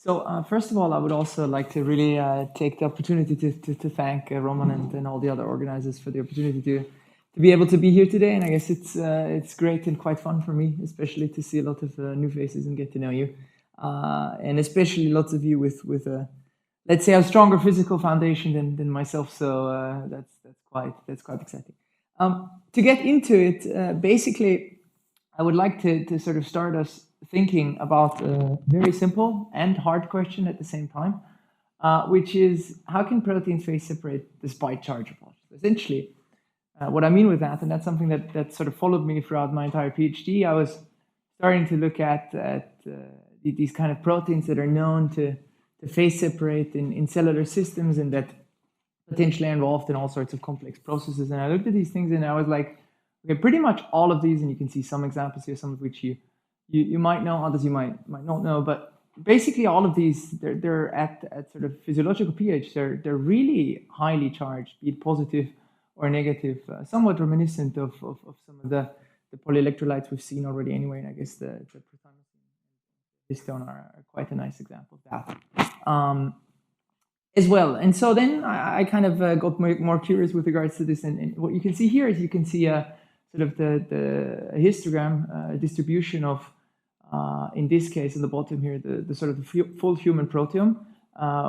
First of all, I would also like to really take the opportunity to thank Roman and all the other organizers for the opportunity to be able to be here today. And I guess it's great and quite fun for me, especially to see a lot of new faces and get to know you, and especially lots of you with let's say a stronger physical foundation than myself. So that's quite exciting. To get into it, basically, I would like to sort of start us thinking about a very simple and hard question at the same time, which is how can proteins phase separate despite charge repulsion? Essentially, what I mean with that, and that's something that sort of followed me throughout my entire PhD, I was starting to look at these kind of proteins that are known to phase separate in cellular systems and that potentially are involved in all sorts of complex processes. And I looked at these things and I was like, okay, pretty much all of these, and you can see some examples here, some of which you might know, others you might not know, but basically all of these, they're at sort of physiological pH, they're really highly charged, be it positive or negative, somewhat reminiscent of some of the polyelectrolytes we've seen already anyway, and I guess the proteomic and histone are quite a nice example of that as well. And so then I kind of got more curious with regards to this, and what you can see here is you can see sort of the histogram distribution of, in this case, in the bottom here, the sort of the full human proteome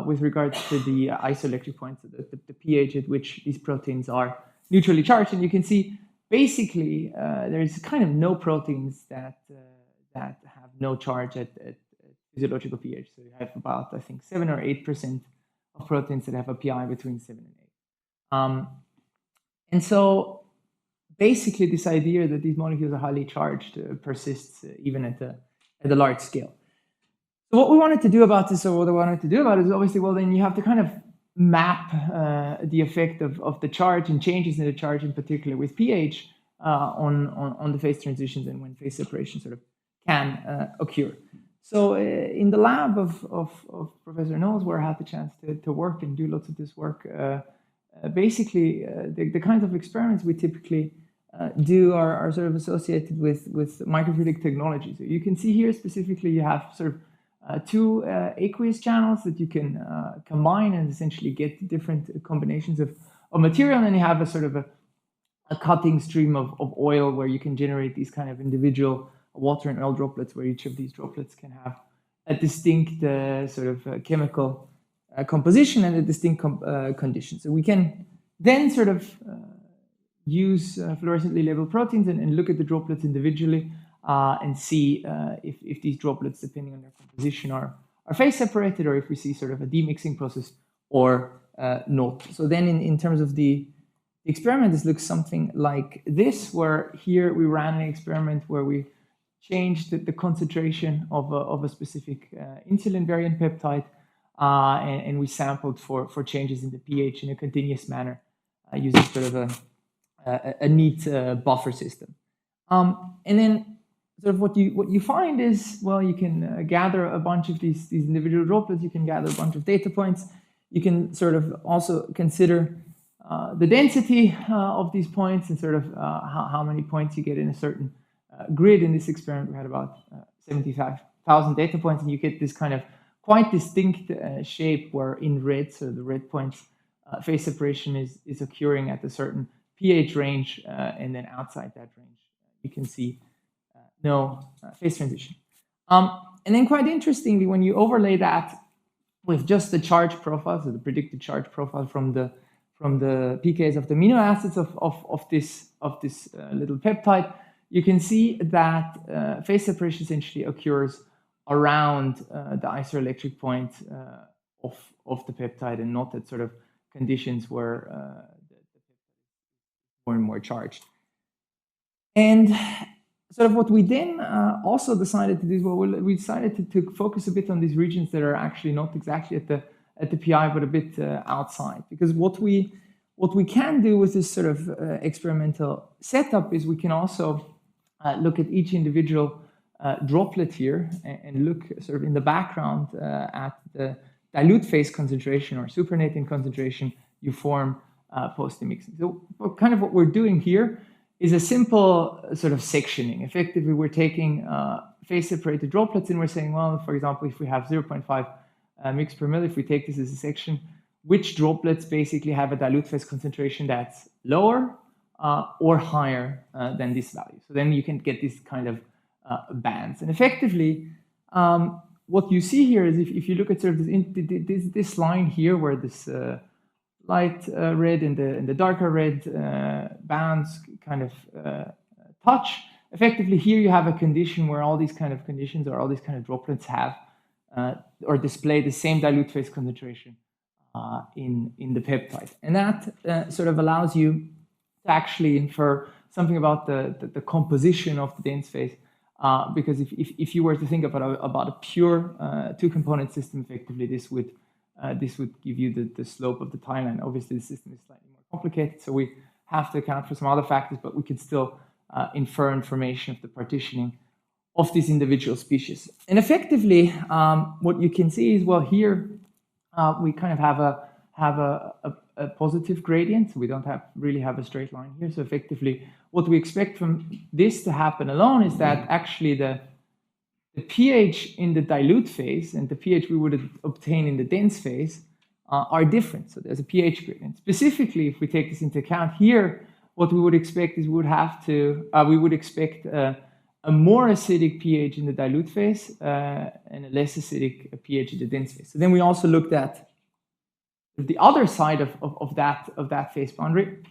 with regards to the isoelectric points, the pH at which these proteins are neutrally charged. And you can see basically there's kind of no proteins that have no charge at physiological pH. So you have about, I think, 7 or 8% of proteins that have a pi between 7 and 8. And so basically this idea that these molecules are highly charged persists even at the large scale. So what we wanted to do about this, or what I wanted to do about it, is obviously, well, then you have to kind of map the effect of the charge and changes in the charge, in particular with pH, on the phase transitions and when phase separation sort of can occur. So in the lab of Professor Knowles, where I had the chance to work and do lots of this work, basically the kinds of experiments we typically do are sort of associated with microfluidic technology. So you can see here specifically you have sort of two aqueous channels that you can combine and essentially get different combinations of material, and then you have a sort of a cutting stream of oil where you can generate these kind of individual water and oil droplets, where each of these droplets can have a distinct sort of chemical composition and a distinct condition. So we can then sort of use fluorescently labeled proteins and look at the droplets individually and see if these droplets, depending on their composition, are phase separated, or if we see sort of a demixing process or not. So then in terms of the experiment, this looks something like this, where here we ran an experiment where we changed the concentration of a specific insulin variant peptide, and we sampled for changes in the pH in a continuous manner using sort of a neat buffer system. And then sort of what you find is, well, you can gather a bunch of these individual droplets, you can gather a bunch of data points, you can sort of also consider the density of these points and sort of how many points you get in a certain grid. In this experiment, we had about 75,000 data points, and you get this kind of quite distinct shape where in red, so the red points, phase separation is occurring at a certain pH range, and then outside that range, you can see no phase transition. And then quite interestingly, when you overlay that with just the charge profile, so the predicted charge profile from the pKs of the amino acids of this little peptide, you can see that phase separation essentially occurs around the isoelectric point of the peptide, and not at sort of conditions where the peptide is more and more charged. And sort of what we then also decided to do is, well, we decided to focus a bit on these regions that are actually not exactly at the PI, but a bit outside, because what we can do with this sort of experimental setup is we can also look at each individual droplet here and look sort of in the background at the dilute phase concentration or supernatant concentration you form post-demixing. So kind of what we're doing here is a simple sort of sectioning. Effectively, we're taking phase-separated droplets and we're saying, well, for example, if we have 0.5 mg per mil, if we take this as a section, which droplets basically have a dilute phase concentration that's lower or higher than this value. So then you can get these kind of bands. And effectively, what you see here is if you look at sort of this line here, where this light red and the darker red bands kind of touch, effectively here you have a condition where all these kind of conditions or all these kind of droplets have or display the same dilute phase concentration in the peptide. And that sort of allows you to actually infer something about the composition of the dense phase. Because if you were to think about a pure two-component system, effectively this would give you the slope of the timeline. Obviously, the system is slightly more complicated, so we have to account for some other factors, but we could still infer information of the partitioning of these individual species. And effectively, what you can see is, well, here we kind of have a positive gradient. So we don't really have a straight line here. So effectively, what we expect from this to happen alone is that actually the pH in the dilute phase and the pH we would obtain in the dense phase are different. So there's a pH gradient. Specifically, if we take this into account here, what we would expect is we would expect a more acidic pH in the dilute phase and a less acidic pH in the dense phase. So then we also looked at the other side of that phase boundary,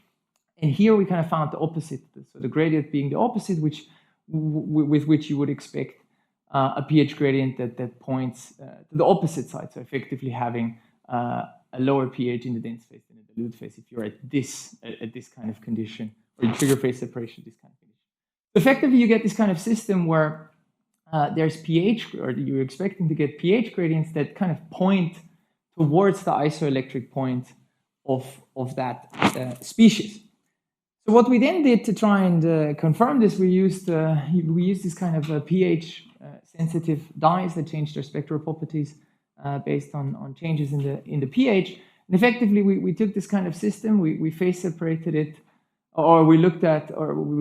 and here we kind of found the opposite. So the gradient being the opposite, with which you would expect a pH gradient that points to the opposite side. So effectively having a lower pH in the dense phase than the dilute phase if you're at this kind of condition, or in trigger phase separation, this kind of condition. Effectively, you get this kind of system where there's pH, or you're expecting to get pH gradients that kind of point towards the isoelectric point of that species. So what we then did to try and confirm this, we used this kind of pH sensitive dyes that change their spectral properties based on changes in the pH. And effectively, we took this kind of system, we phase separated it, or we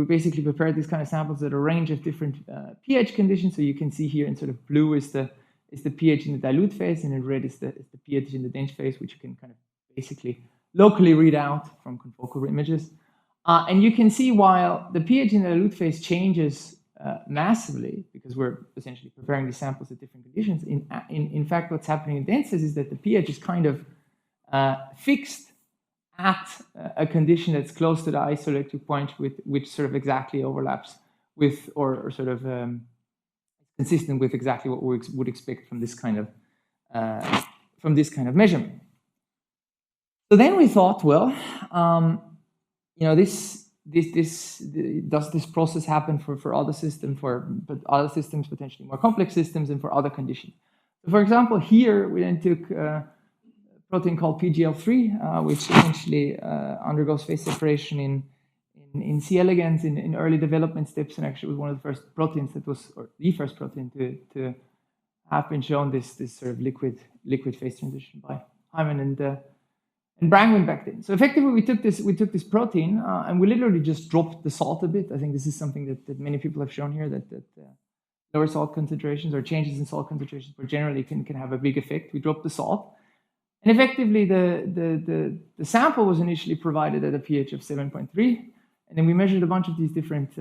basically prepared these kind of samples at a range of different pH conditions. So you can see here in sort of blue is the pH in the dilute phase, and in red is the pH in the dense phase, which you can kind of basically locally read out from confocal images. And you can see while the pH in the dilute phase changes massively, because we're essentially preparing these samples at different conditions, in fact, what's happening in dense phase is that the pH is kind of fixed at a condition that's close to the isoelectric point, which sort of exactly overlaps with, or sort of consistent with exactly what we would expect from this kind of measurement. So then we thought, well, does this process happen for other systems, but other systems, potentially more complex systems, and for other conditions? So for example, here we then took a protein called PGL3, which essentially undergoes phase separation in C. elegans in early development steps, and actually was one of the first proteins or the first protein to have been shown this sort of liquid phase transition by Hyman and Brangwyn back then. So effectively, we took this protein and we literally just dropped the salt a bit. I think this is something that many people have shown here, that lower salt concentrations or changes in salt concentrations generally can have a big effect. We dropped the salt, and effectively the sample was initially provided at a pH of 7.3, and then we measured a bunch of these different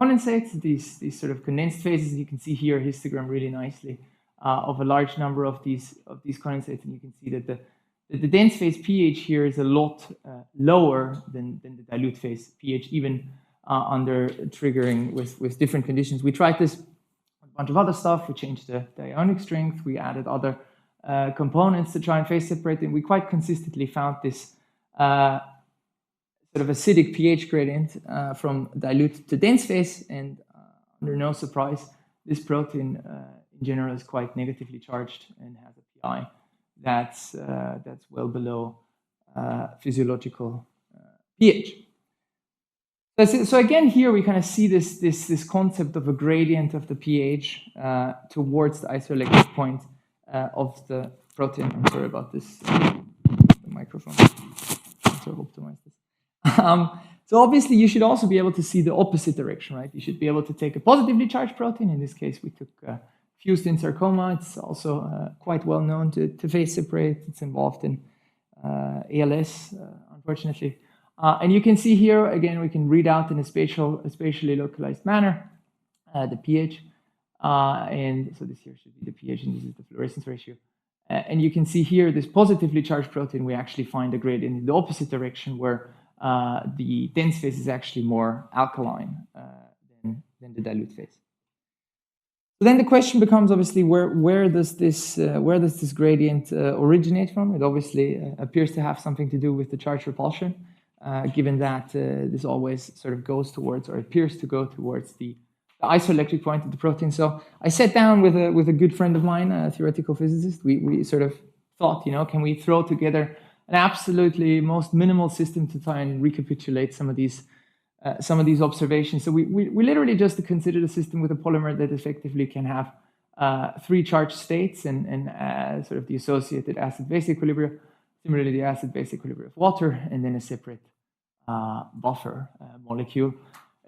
condensates, these sort of condensed phases. You can see here a histogram really nicely of a large number of these condensates, and you can see that the dense phase pH here is a lot lower than the dilute phase pH, even under triggering with different conditions. We tried this with a bunch of other stuff. We changed the ionic strength. We added other components to try and phase separate them. We quite consistently found this sort of acidic pH gradient from dilute to dense phase, and under no surprise, this protein in general is quite negatively charged and has a pI that's well below physiological pH. So again, here we kind of see this concept of a gradient of the pH towards the isoelectric point of the protein. I'm sorry about this, the microphone. I'm sort of optimize this. So obviously, you should also be able to see the opposite direction, right? You should be able to take a positively charged protein. In this case, we took fused in sarcoma. It's also quite well known to phase separate. It's involved in ALS, unfortunately. And you can see here, again, we can read out in a spatially localized manner the pH. And so this here should be the pH, and this is the fluorescence ratio. And you can see here, this positively charged protein, we actually find a gradient in the opposite direction, where the dense phase is actually more alkaline than the dilute phase. So then the question becomes, obviously, where does this gradient originate from? It obviously appears to have something to do with the charge repulsion, given that this always sort of goes towards, or appears to go towards, the isoelectric point of the protein. So I sat down with a good friend of mine, a theoretical physicist. We sort of thought, can we throw together an absolutely most minimal system to try and recapitulate some of these observations. So we literally just considered a system with a polymer that effectively can have 3 charged states and sort of the associated acid-base equilibrium, similarly the acid-base equilibrium of water, and then a separate buffer molecule,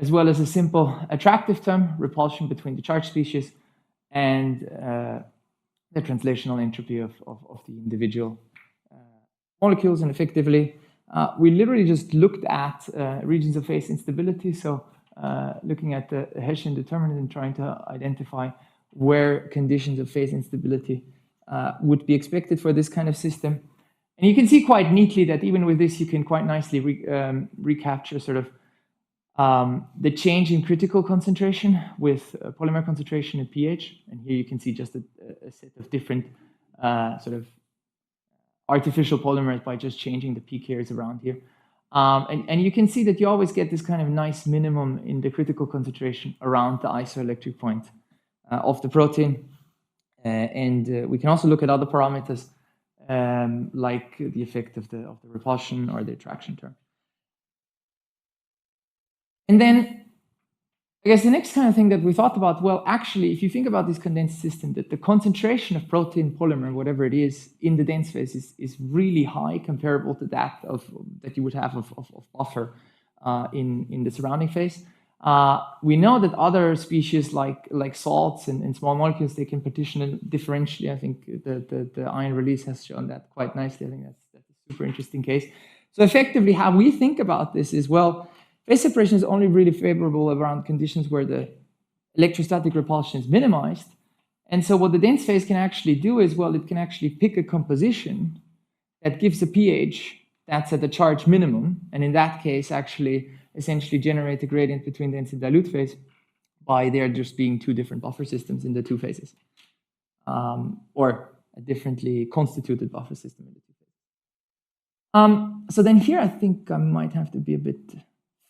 as well as a simple attractive term, repulsion between the charged species, and the translational entropy of the individual molecules. And effectively, we literally just looked at regions of phase instability, so looking at the Hessian determinant and trying to identify where conditions of phase instability would be expected for this kind of system. And you can see quite neatly that even with this, you can quite nicely recapture sort of the change in critical concentration with polymer concentration and pH. And here you can see just a set of different sort of artificial polymers by just changing the pKs around here. And you can see that you always get this kind of nice minimum in the critical concentration around the isoelectric point of the protein. And we can also look at other parameters like the effect of the repulsion or the attraction term. And then I guess the next kind of thing that we thought about, well, actually, if you think about this condensed system, that the concentration of protein polymer, whatever it is, in the dense phase is really high, comparable to that you would have of buffer in the surrounding phase. We know that other species like salts and small molecules, they can partition differentially. I think the ion release has shown that quite nicely. I think that's a super interesting case. So effectively, how we think about this is, well, phase separation is only really favorable around conditions where the electrostatic repulsion is minimized. And so what the dense phase can actually do is, well, it can actually pick a composition that gives a pH that's at the charge minimum, and in that case, actually essentially generate a gradient between dense and dilute phase by there just being 2 different buffer systems in the 2 phases, or a differently constituted buffer system in the 2 phases. So then here, I think I might have to be a bit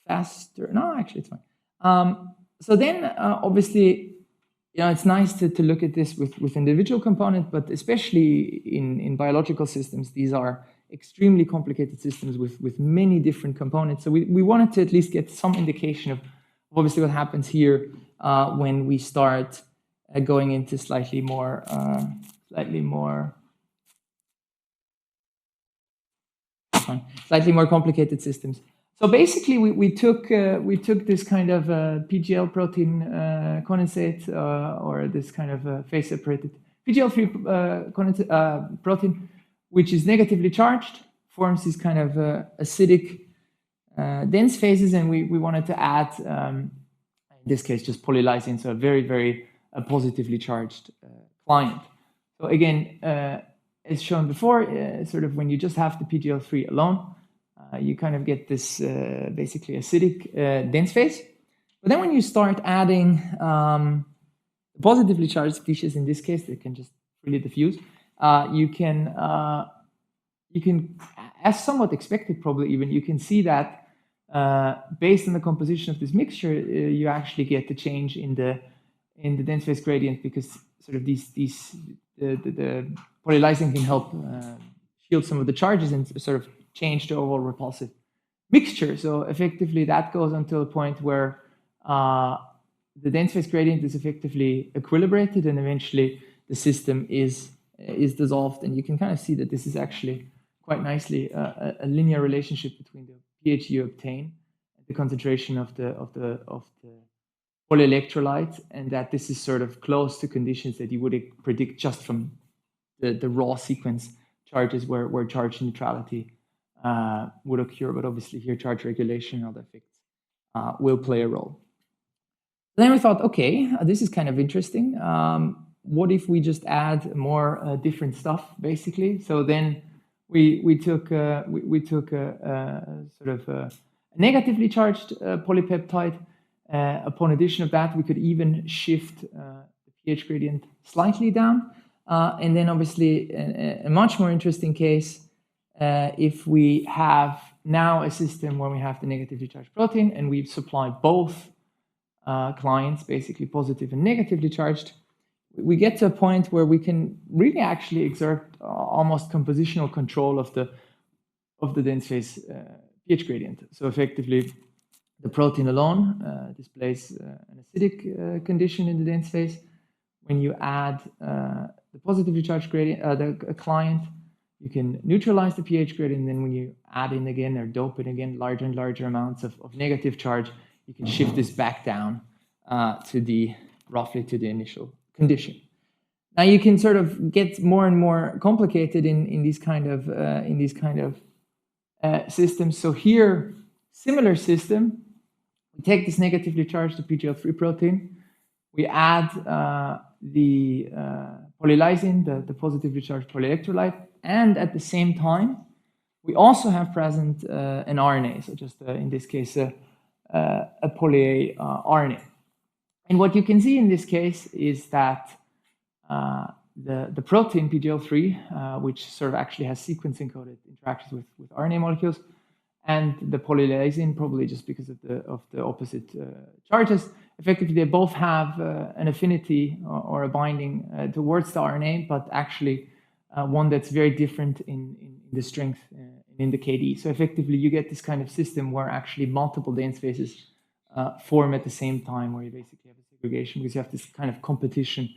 faster. No, actually, it's fine. So then, obviously, it's nice to look at this with individual components, but especially in biological systems, these are extremely complicated systems with many different components. So we wanted to at least get some indication of obviously what happens here when we start going into slightly more complicated systems. So basically, we took this kind of PGL protein condensate or this kind of phase separated PGL3 protein, which is negatively charged, forms these kind of acidic dense phases, and we wanted to add, in this case, just polylysine, so a very, very positively charged client. So again, as shown before, sort of when you just have the PGL3 alone, you kind of get this basically acidic dense phase. But then when you start adding positively charged species, in this case, they can just freely diffuse, you can, as somewhat expected probably even, you can see that based on the composition of this mixture, you actually get the change in the dense phase gradient, because sort of the polylysine can help shield some of the charges and sort of change the overall repulsive mixture. So effectively, that goes until a point where the dense phase gradient is effectively equilibrated, and eventually the system is dissolved. And you can kind of see that this is actually quite nicely a linear relationship between the pH you obtain and the concentration of the polyelectrolyte, and that this is sort of close to conditions that you would predict just from the raw sequence charges where charge neutrality would occur. But obviously here charge regulation and other effects will play a role. Then we thought, okay, this is kind of interesting. What if we just add more different stuff, basically? So then we took a sort of a negatively charged polypeptide. Upon addition of that, we could even shift the pH gradient slightly down. And then obviously a much more interesting case, if we have now a system where we have the negatively charged protein and we supply both clients, basically positive and negatively charged, we get to a point where we can really actually exert almost compositional control of the dense phase pH gradient. So effectively, the protein alone displays an acidic condition in the dense phase. When you add the positively charged gradient, the client, you can neutralize the pH gradient, and then when you add in again or dope in again larger and larger amounts of negative charge, you can shift this back down to roughly to the initial condition. Now you can sort of get more and more complicated in these kind of systems. So here, similar system, we take this negatively charged PGL3 protein, we add the polylysine, the positively charged polyelectrolyte, and at the same time, we also have present an RNA, so just in this case, a poly RNA. And what you can see in this case is that the protein PGL3, which sort of actually has sequence-encoded interactions with RNA molecules, and the polylysine, probably just because of the opposite charges, effectively they both have an affinity or a binding towards the RNA, but actually one that's very different in the strength in the KD. So effectively you get this kind of system where actually multiple dense phases form at the same time, where you basically have a segregation because you have this kind of competition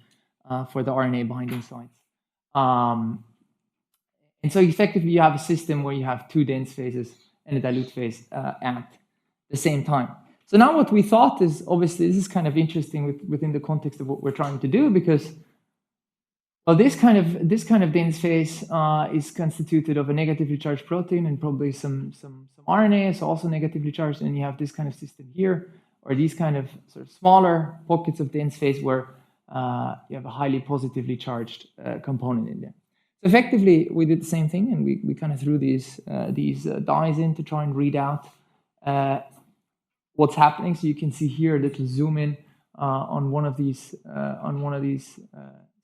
for the RNA binding sites. And so effectively you have a system where you have two dense phases and a dilute phase at the same time. So now what we thought is, obviously this is kind of interesting within the context of what we're trying to do, because well, this kind of dense phase is constituted of a negatively charged protein and probably some RNA, so also negatively charged, and you have this kind of system here, or these kind of sort of smaller pockets of dense phase where you have a highly positively charged component in there. So effectively, we did the same thing, and we kind of threw these dyes in to try and read out what's happening. So you can see here a little zoom in on one of these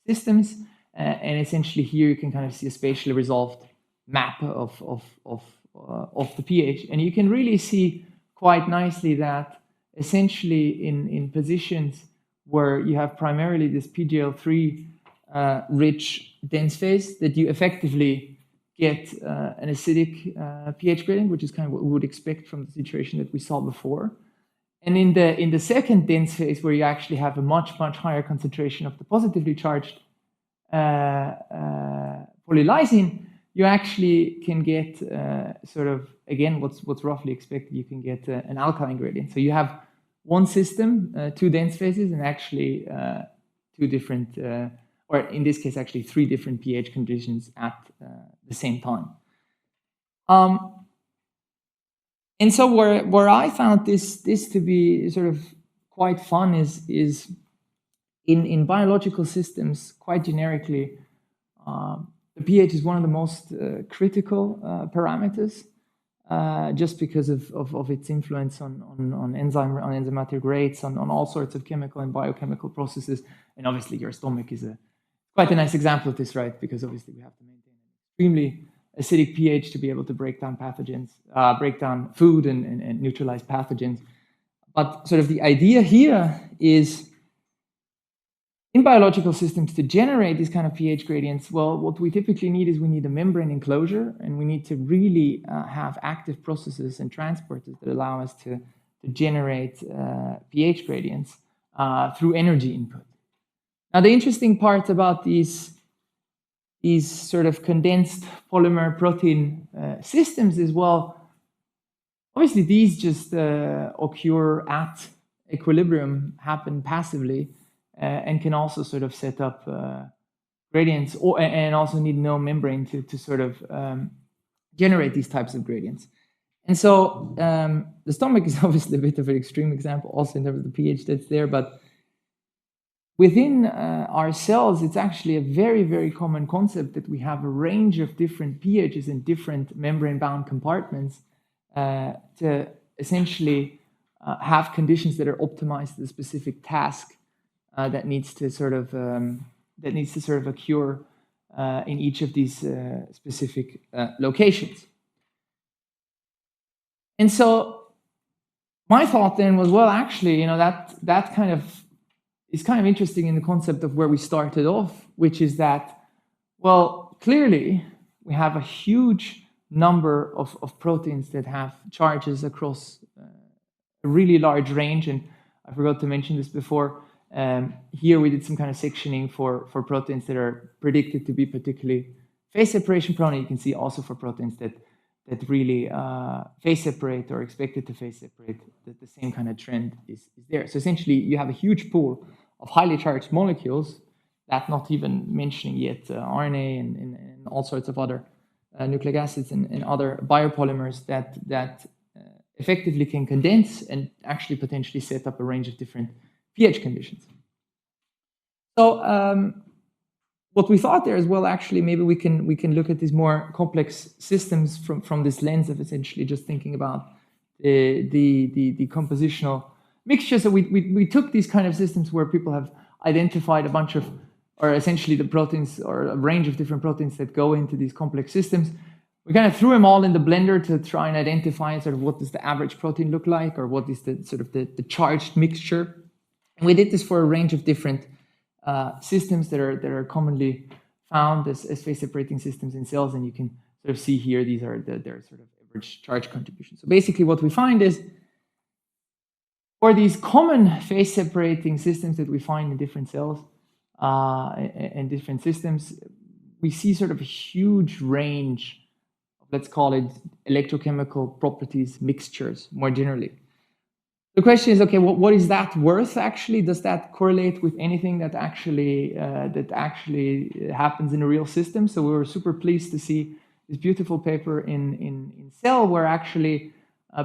systems, and essentially here you can kind of see a spatially resolved map of the pH, and you can really see quite nicely that essentially in positions where you have primarily this PGL3 rich dense phase, that you effectively get an acidic pH gradient, which is kind of what we would expect from the situation that we saw before. And in the second dense phase, where you actually have a much higher concentration of the positively charged polylysine, you actually can get sort of, again, what's roughly expected. You can get an alkaline gradient. So you have one system, two dense phases, and actually two different, or in this case, actually three different pH conditions at the same time. And so where I found this to be sort of quite fun is in biological systems, quite generically, the pH is one of the most critical parameters, just because of its influence on enzymatic rates, on all sorts of chemical and biochemical processes. And obviously your stomach is quite a nice example of this, right? Because obviously we have to maintain an extremely acidic pH to be able to break down pathogens, break down food and neutralize pathogens. But sort of the idea here is, in biological systems, to generate these kind of pH gradients, well, what we typically need is we need a membrane enclosure, and we need to really have active processes and transporters that allow us to generate pH gradients through energy input. Now, the interesting part about these sort of condensed polymer protein systems is, well, obviously these just occur at equilibrium happen passively and can also sort of set up gradients, and also need no membrane to sort of generate these types of gradients. And so the stomach is obviously a bit of an extreme example also in terms of the pH that's there, but within our cells, it's actually a very, very common concept that we have a range of different pHs in different membrane-bound compartments to essentially have conditions that are optimized to the specific task that needs to sort of occur in each of these specific locations. And so my thought then was, well, actually, that kind of is kind of interesting in the concept of where we started off, which is that, well, clearly we have a huge number of proteins that have charges across a really large range. And I forgot to mention this before. Here we did some kind of sectioning for proteins that are predicted to be particularly phase separation prone. And you can see also for proteins that really phase separate or expected to phase separate, that the same kind of trend is there. So essentially, you have a huge pool of highly charged molecules, that not even mentioning yet RNA and all sorts of other nucleic acids and other biopolymers that effectively can condense and actually potentially set up a range of different pH conditions. So what we thought there as well, actually, maybe we can look at these more complex systems from this lens of essentially just thinking about the compositional mixture. So we took these kind of systems where people have identified a bunch of, or essentially the proteins or a range of different proteins that go into these complex systems. We kind of threw them all in the blender to try and identify sort of what does the average protein look like, or what is the sort of the charged mixture. And we did this for a range of different systems that are commonly found as phase separating systems in cells, and you can sort of see here these are their sort of average charge contributions. So basically, what we find is for these common phase separating systems that we find in different cells and different systems, we see sort of a huge range of, let's call it, electrochemical properties mixtures more generally. The question is, okay, what is that worth actually? Does that correlate with anything that actually happens in a real system? So we were super pleased to see this beautiful paper in Cell, where actually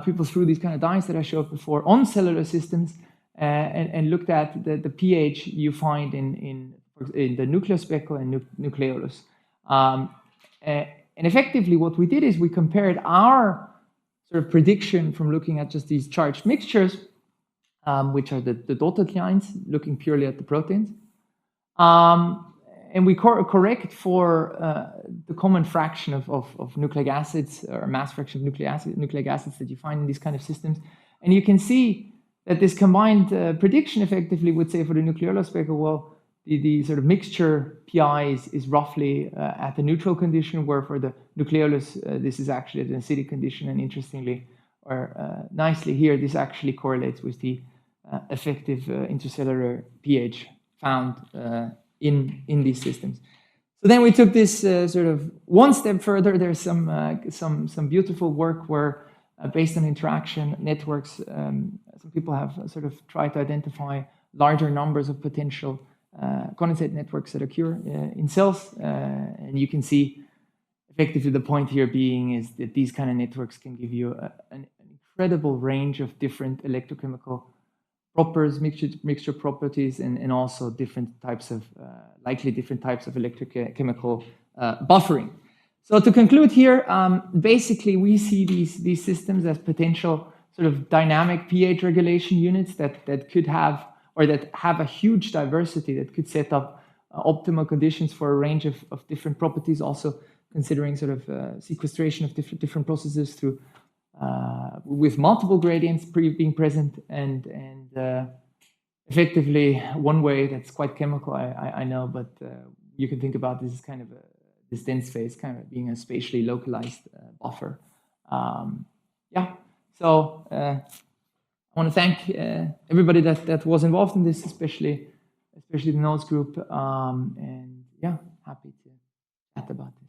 people threw these kind of dyes that I showed before on cellular systems and looked at the pH you find in the nucleospecle and nucleolus. And effectively, what we did is we compared our sort of prediction from looking at just these charged mixtures, which are the dotted lines, looking purely at the proteins. And we correct for the common fraction of nucleic acids, or mass fraction of nucleic acids that you find in these kind of systems. And you can see that this combined prediction effectively would say for the nucleolus speckle, well, the sort of mixture PI is roughly at the neutral condition, where for the nucleolus, this is actually at an acidic condition. And interestingly, or nicely here, this actually correlates with the effective intracellular pH found in these systems. So then we took this sort of one step further. There's some beautiful work where, based on interaction networks, some people have sort of tried to identify larger numbers of potential condensate networks that occur in cells, and you can see effectively the point here being is that these kind of networks can give you an incredible range of different electrochemical properties, mixture properties, and also different types of likely different types of electrochemical buffering. So to conclude here, basically we see these systems as potential sort of dynamic pH regulation units that could have, or that have a huge diversity that could set up optimal conditions for a range of different properties, also considering sort of sequestration of different processes through with multiple gradients being present, and effectively one way that's quite chemical, I know, but you can think about this as kind of this dense phase kind of being a spatially localized buffer. Yeah, so I want to thank everybody that was involved in this, especially the notes group, and yeah, happy to chat about it.